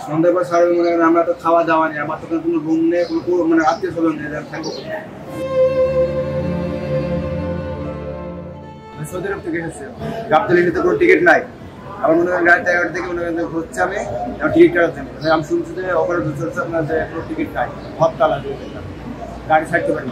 সন্ধ্যার পর সারা মনে করেন আমরা তো খাওয়া দাওয়া নেই, আমার তো কোনো রুম নেই, কোনো মানে আত্মীয় স্বজন নেই, থাকবো। সৌদি আরব থেকে এসেছে, গাবতলীতে কোনো টিকিট নাই। আমার মনে করেন রাত 11টা থেকে মনে করেন হচ্ছে আমি টিকিট কাটার জন্য আমি শুনছি যে অপারেটর চলছে আপনার যে কোনো টিকিট নাই, হরতাল আছে, গাড়ি ছাড়তে পারি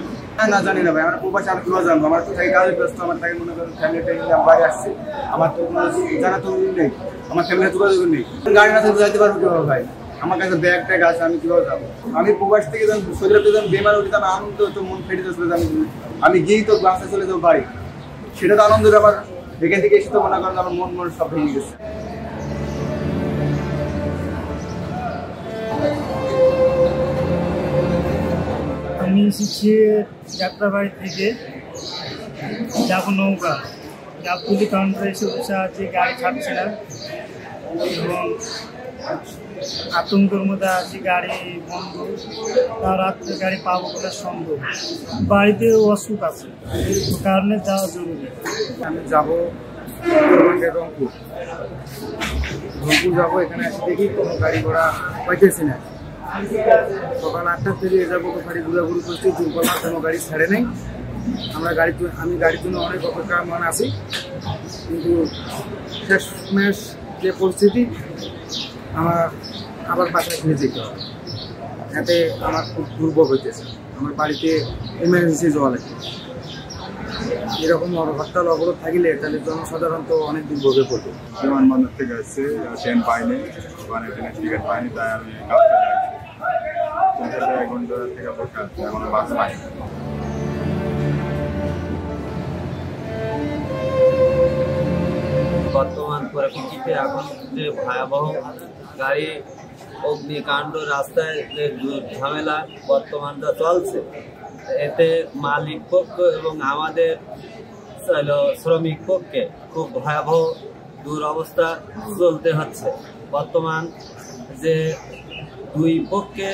না। জানি না ভাই, আমার প্রবাসী আর কিভাবে জানবো? আমার তো তাই কাজে ব্যস্ত, আমার তাকে মনে করেন ফ্যামিলিটা আমি বাইরে আসছি, আমার তো কোনো জানা তো নেই, আমার ফ্যামিলি যোগাযোগ নেই। গাড়ি না থাকলে যাইতে পারবো কিভাবে ভাই? আমার কাছে ব্যাগ ট্যাগ আছে, আমি কিভাবে যাবো? আমি প্রবাস থেকে যখন সৌদি আরব যখন বেমার উঠি আমার আনন্দ তো মন ফেটে যাচ্ছে, আমি গিয়েই তো বাসে চলে যাবো বাড়ি, সেটা তো আনন্দের ব্যাপার। এখান থেকে এসে তো মনে করেন আমার মন সব ভেঙে গেছে। আমি এসেছি যাত্রাবাড়ি থেকে, যাবো নৌকা। গাবতলী কাউন্টারে এসে বসে আছি, গাড়ি ছাড়ছে না এবং আতঙ্কের মধ্যে আছি, গাড়ি বন্ধ, তার রাত্রে গাড়ি পাবো বলে সম্ভব। বাড়িতে অসুখ আছে, কারণে যাওয়া জরুরি। আমি যাবো রংপুর যাবো, এখানে এসে দেখি কোনো গাড়ি ঘোড়া পাইতেছি না। সকাল 8টার থেকে যাবো, তো গাড়ি ঘুরাঘুরি করছি, কোনো গাড়ি ছাড়ে নেই। আমি গাড়ির জন্য অনেক অপেক্ষা মনে আছি, কিন্তু শেষমেশ যে পরিস্থিতি আমার আবার বাসায় ফিরে যেতে হবে, এতে আমার খুব দুর্ভোগ হইতেছে। আমার বাড়িতে ইমার্জেন্সি যাওয়া লাগে। এরকম হরতাল অবরোধ থাকলে তাহলে জনসাধারণ তো অনেক দুর্ভোগে পড়বে। বিমানবন্দর থেকে আসছে, ট্রেন পাইনি, ওখানে ট্রেনের টিকিট পাইনি, তাই আমি কাউকে যাচ্ছি। 1 ঘন্টা থেকে অপেক্ষা, এখনো বাস পাইনি। বর্তমান পরিস্থিতিতে এখন যে ভয়াবহ গাড়ি অগ্নিকাণ্ড, রাস্তায় যে ঝামেলা বর্তমানটা চলছে, এতে মালিক পক্ষ এবং আমাদের শ্রমিক পক্ষে খুব ভয়াবহ দুরবস্থা চলতে হচ্ছে। বর্তমান যে দুই পক্ষে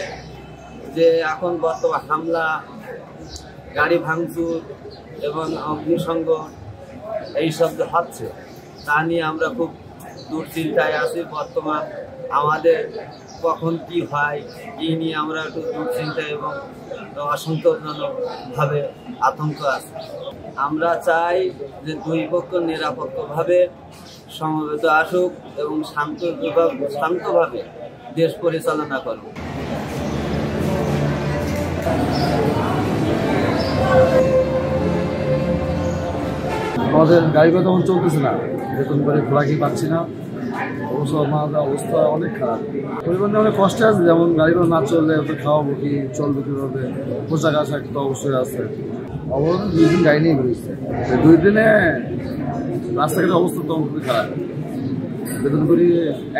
যে এখন বর্তমান হামলা, গাড়ি ভাঙচুর এবং অগ্নিসংযোগ এইসব যে হচ্ছে, তা নিয়ে আমরা খুব দুশ্চিন্তায় আছি। বর্তমান আমাদের কখন কি হয় এই নিয়ে আমরা একটু দুশ্চিন্তায় এবং আশঙ্কাজনকভাবে আতঙ্ক আছে। আমরা চাই যে দুই পক্ষ নিরপেক্ষভাবে সমবেত আসুক এবং শান্তভাবে দেশ পরিচালনা করুক। আমাদের গাড়িগুলো তখন চলতেছে না, বেতন করে খোরাকি পাচ্ছি না, অবস্থা অনেক খারাপ। পরিবহনে অনেক কষ্টে আছে, যেমন গাড়িগুলো না চললে ওদের খাওয়াবো কি, চলবে কীভাবে, পোশাক আশাক তো অবশ্যই আছে। অবরোধ 2 দিন গাড়ি নিয়ে ঘুরেছে, 2 দিনে রাস্তাঘাটের অবস্থা তো খুবই খারাপ। বেতন করি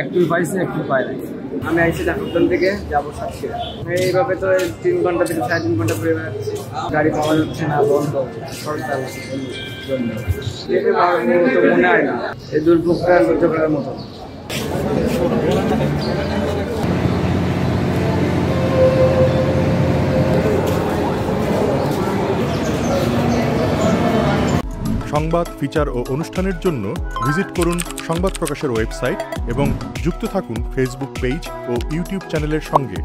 একটু পাইছি, একটু পাই নাই। আমি আইসি ঢাকার থেকে যাবো সাতক্ষীরা। এইভাবে তো 3 ঘন্টা থেকে 3.5 ঘন্টা ঘুরে বেড়াচ্ছি, গাড়ি পাওয়া যাচ্ছে না, বন্ধ হরতাল জন্য। মনে হয় না এই দুর্ভোগটা সহ্য করার মতো। সংবাদ, ফিচার ও অনুষ্ঠানের জন্য ভিজিট করুন সংবাদ প্রকাশের ওয়েবসাইট এবং যুক্ত থাকুন ফেসবুক পেজ ও ইউটিউব চ্যানেলের সঙ্গে।